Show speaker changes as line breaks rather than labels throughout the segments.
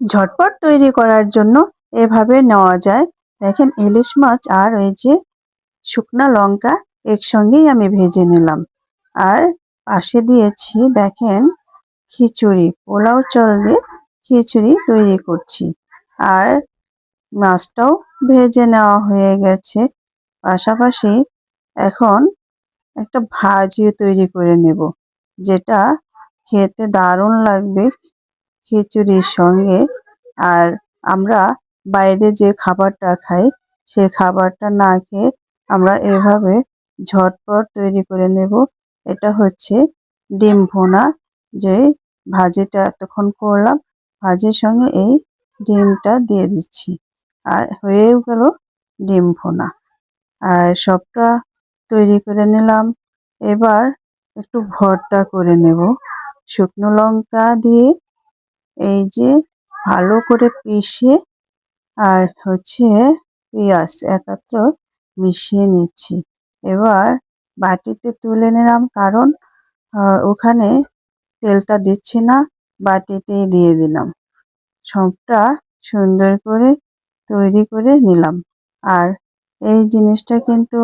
ঝটপট তৈরি করার জন্য এভাবে নেওয়া যায়। দেখেন ইলিশ মাছ আর এই যে শুকনা লঙ্কা একসঙ্গেই আমি ভেজে নিলাম। আর পাশে দিয়েছি দেখেন খিচুড়ি, পোলাও চাল দিয়ে খিচুড়ি তৈরি করছি। আর মাছটাও ভেজে নেওয়া হয়ে গেছে। পাশাপাশি এখন একটা ভাজি তৈরি করে নেব, যেটা খেতে দারুণ লাগবে খিচুড়ির সঙ্গে। আর আমরা বাইরে যে খাবারটা খাই সেই খাবারটা না খেয়ে আমরা এভাবে ঝটপট তৈরি করে নেব। এটা হচ্ছে ডিম ভুনা, যে ভাজিটা এতক্ষণ করলাম, ভাজির সঙ্গে এই ডিমটা দিয়ে দিচ্ছি আর হয়েও গেল ডিম ভুনা। আর সবটা তৈরি করে নিলাম। এবার একটু ভর্তা করে নেব শুকনো লঙ্কা দিয়ে, এই যে ভালো করে পিষে আর হচ্ছে পেঁয়াজ একত্র মিশিয়ে নিচ্ছি। এবার বাটিতে তুলে নিলাম, কারণ ওখানে তেলটা দিচ্ছি না, বাটিতেই দিয়ে দিলাম। সবটা সুন্দর করে তৈরি করে নিলাম। আর এই জিনিসটা কিন্তু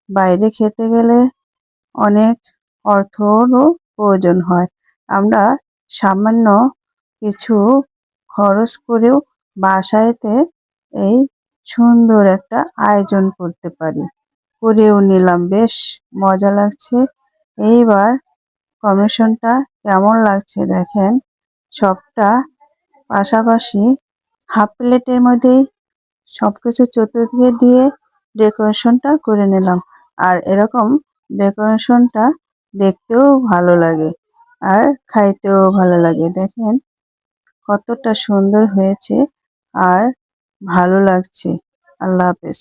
বাইরে খেতে গেলে অনেক অর্থরও প্রয়োজন হয়। আমরা সামান্য কিছু খরচ করেও বাসায়তে এই সুন্দর একটা আয়োজন করতে পারি। করেও নিলাম, বেশ মজা লাগছে। এইবার কমিশনটা কেমন লাগছে দেখেন। সবটা পাশাপাশি হাফ প্লেটের মধ্যেই সবকিছু চতুর্দিকে দিয়ে ডেকোরেশনটা করে নিলাম। আর এরকম ডেকোরেশনটা দেখতেও ভালো লাগে আর খাইতেও ভালো লাগে। দেখেন কতটা সুন্দর হয়েছে আর ভালো লাগছে। আল্লাহ হাফেজ।